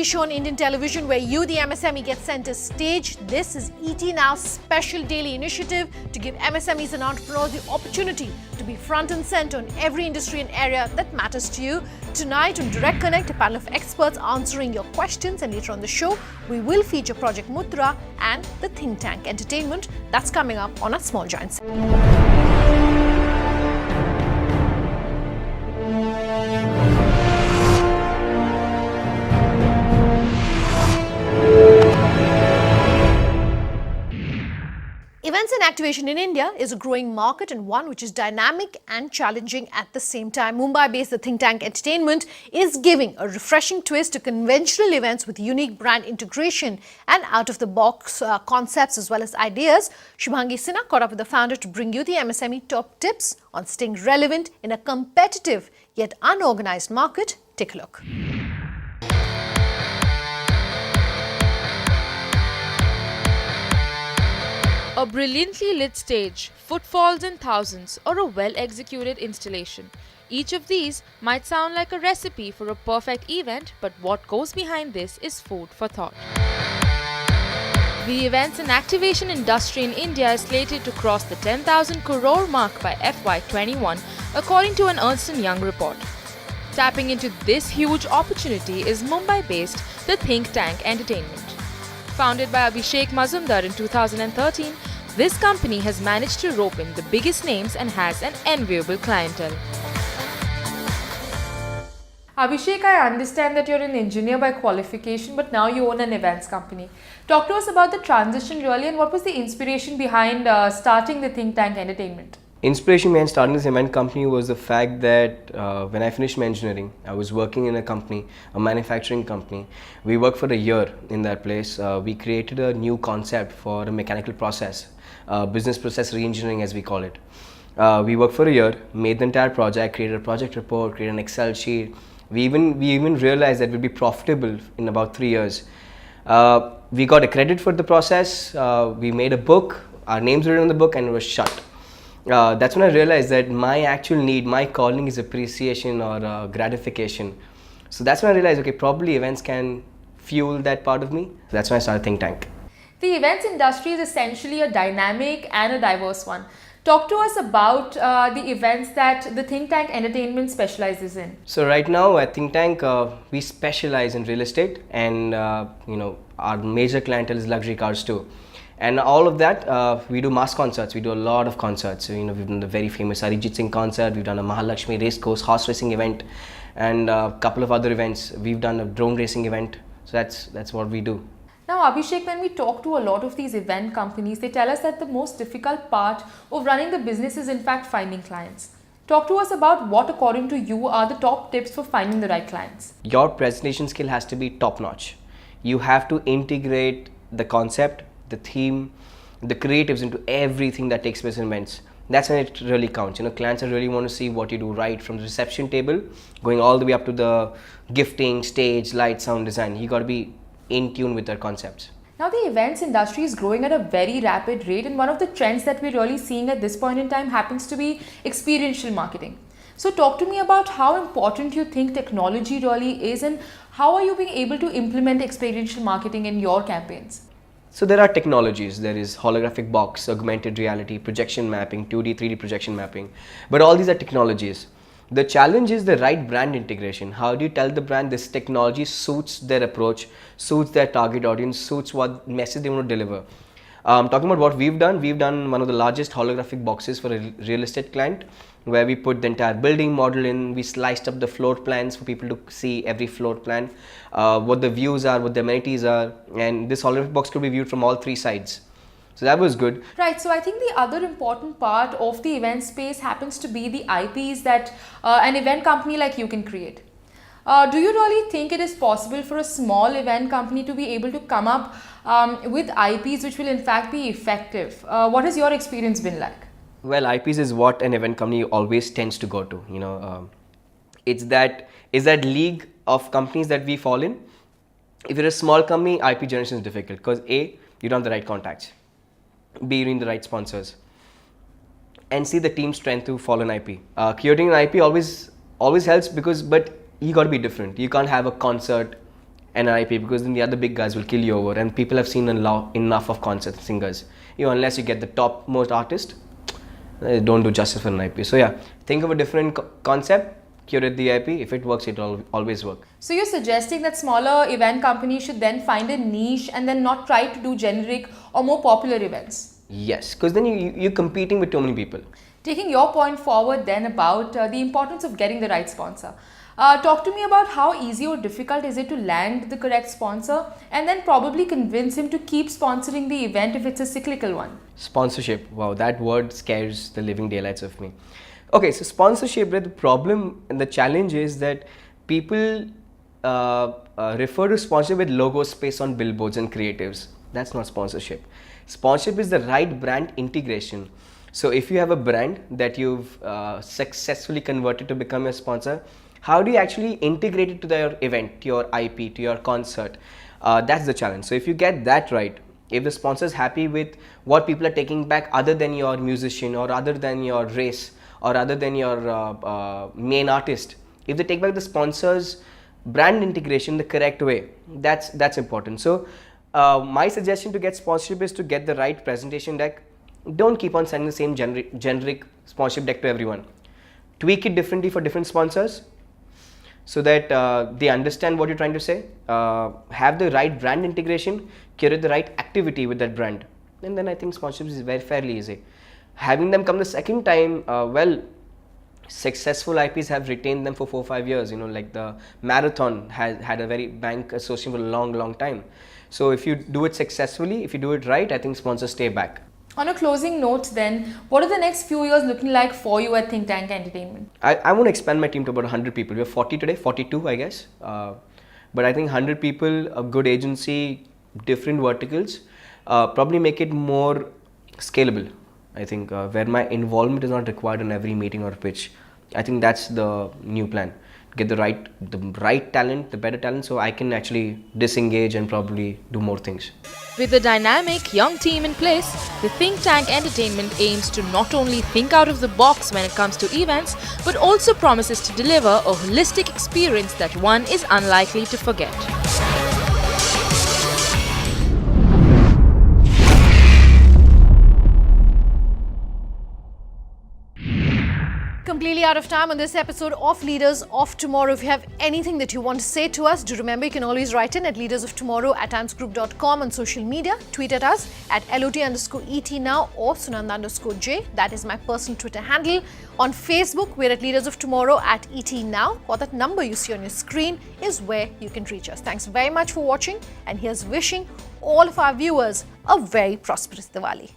only show on Indian television where you, the MSME, get center stage. This is ET Now's special daily initiative to give MSMEs and entrepreneurs the opportunity to be front and center on every industry and area that matters to you. Tonight on Direct Connect, a panel of experts answering your questions, and later on the show, we will feature Project Mudra and the Think Tank Entertainment. That's coming up on our Small Giants. Events and activation in India is a growing market and one which is dynamic and challenging at the same time. Mumbai-based The Think Tank Entertainment is giving a refreshing twist to conventional events with unique brand integration and out-of-the-box concepts as well as ideas. Shubhangi Sinha caught up with the founder to bring you the MSME top tips on staying relevant in a competitive yet unorganized market. Take a look. A brilliantly lit stage, footfalls in thousands, or a well-executed installation. Each of these might sound like a recipe for a perfect event, but what goes behind this is food for thought. The events and activation industry in India is slated to cross the 10,000 crore mark by FY21, according to an Ernst & Young report. Tapping into this huge opportunity is Mumbai-based The Think Tank Entertainment. Founded by Abhishek Mazumdar in 2013, this company has managed to rope in the biggest names and has an enviable clientele. Abhishek, I understand that you're an engineer by qualification, but now you own an events company. Talk to us about the transition really, and what was the inspiration behind starting the Think Tank Entertainment? Inspiration behind starting this event company was the fact that when I finished my engineering, I was working in a company, a manufacturing company. We worked for a year in that place. We created a new concept for a mechanical process, business process re-engineering as we call it. We worked for a year, made the entire project, created a project report, created an Excel sheet. We even realized that we'd be profitable in about 3 years. We got a credit for the process. We made a book, our names were in the book, and it was shut. That's when I realized that my actual need, my calling is appreciation or gratification. So that's when I realized, okay, probably events can fuel that part of me. That's when I started Think Tank. The events industry is essentially a dynamic and a diverse one. Talk to us about the events that the Think Tank Entertainment specializes in. So right now at Think Tank, we specialize in real estate, and our major clientele is luxury cars too. And all of that, we do mass concerts. We do a lot of concerts. So, we've done the very famous Arijit Singh concert. We've done a Mahalakshmi race course horse racing event, and a couple of other events. We've done a drone racing event. So that's what we do. Now, Abhishek, when we talk to a lot of these event companies, they tell us that the most difficult part of running the business is in fact finding clients. Talk to us about what, according to you, are the top tips for finding the right clients. Your presentation skill has to be top notch. You have to integrate the concept, the theme, the creatives into everything that takes place in events. That's when it really counts. Clients really want to see what you do right from the reception table, going all the way up to the gifting, stage, light, sound design. You got to be in tune with their concepts. Now, the events industry is growing at a very rapid rate, and one of the trends that we're really seeing at this point in time happens to be experiential marketing. So talk to me about how important you think technology really is, and how are you being able to implement experiential marketing in your campaigns? So there are technologies. There is holographic box, augmented reality, projection mapping, 2D, 3D projection mapping. But all these are technologies. The challenge is the right brand integration. How do you tell the brand this technology suits their approach, suits their target audience, suits what message they want to deliver? Talking about what we've done one of the largest holographic boxes for a real estate client, where we put the entire building model in. We sliced up the floor plans for people to see every floor plan, what the views are, what the amenities are, and this holographic box could be viewed from all 3 sides. So that was good. Right, so I think the other important part of the event space happens to be the IPs that an event company like you can create. Do you really think it is possible for a small event company to be able to come up with IPs which will in fact be effective? What has your experience been like? Well, IPs is what an event company always tends to go to. It's that league of companies that we fall in. If you're a small company, IP generation is difficult because A, you don't have the right contacts. B, you need the right sponsors. And C, the team strength to follow an IP. Creating an IP always helps but you got to be different. You can't have a concert and an IP, because then the other big guys will kill you over, and people have seen enough of concert singers. Unless you get the top most artist, don't do justice for an IP. So yeah, think of a different concept, curate the IP. If it works, it'll always work. So you're suggesting that smaller event companies should then find a niche and then not try to do generic or more popular events? Yes, because then you're competing with too many people. Taking your point forward then about the importance of getting the right sponsor. Talk to me about how easy or difficult is it to land the correct sponsor and then probably convince him to keep sponsoring the event if it's a cyclical one. Sponsorship, wow, that word scares the living daylights of me. Okay, so sponsorship, the problem and the challenge is that people refer to sponsorship with logo space on billboards and creatives. That's not sponsorship. Sponsorship is the right brand integration. So if you have a brand that you've successfully converted to become a sponsor, how do you actually integrate it to your event, to your IP, to your concert? That's the challenge. So if you get that right, if the sponsor is happy with what people are taking back other than your musician or other than your race or other than your main artist, if they take back the sponsor's brand integration the correct way, that's important. So my suggestion to get sponsorship is to get the right presentation deck. Don't keep on sending the same generic sponsorship deck to everyone. Tweak it differently for different sponsors so that they understand what you're trying to say. Have the right brand integration, curate the right activity with that brand, and then I think sponsorship is very fairly easy. Having them come the second time, successful IPs have retained them for 4 or 5 years. Like the marathon has had a very bank association for a long time. So if you do it successfully, if you do it right, I think sponsors stay back. On a closing note then, what are the next few years looking like for you at Think Tank Entertainment? I want to expand my team to about 100 people. We have 40 today, 42 I guess. But I think 100 people, a good agency, different verticals, probably make it more scalable. I think where my involvement is not required in every meeting or pitch. I think that's the new plan. Get the right talent, the better talent, so I can actually disengage and probably do more things. With a dynamic young team in place, the Think Tank Entertainment aims to not only think out of the box when it comes to events, but also promises to deliver a holistic experience that one is unlikely to forget. Completely out of time on this episode of Leaders of Tomorrow. If you have anything that you want to say to us, do remember you can always write in at leadersoftomorrow@timesgroup.com on social media. Tweet at us at LOT_ET now or Sunanda_J. That is my personal Twitter handle. On Facebook, we're at Leaders of Tomorrow at ET Now, or that number you see on your screen is where you can reach us. Thanks very much for watching, and here's wishing all of our viewers a very prosperous Diwali.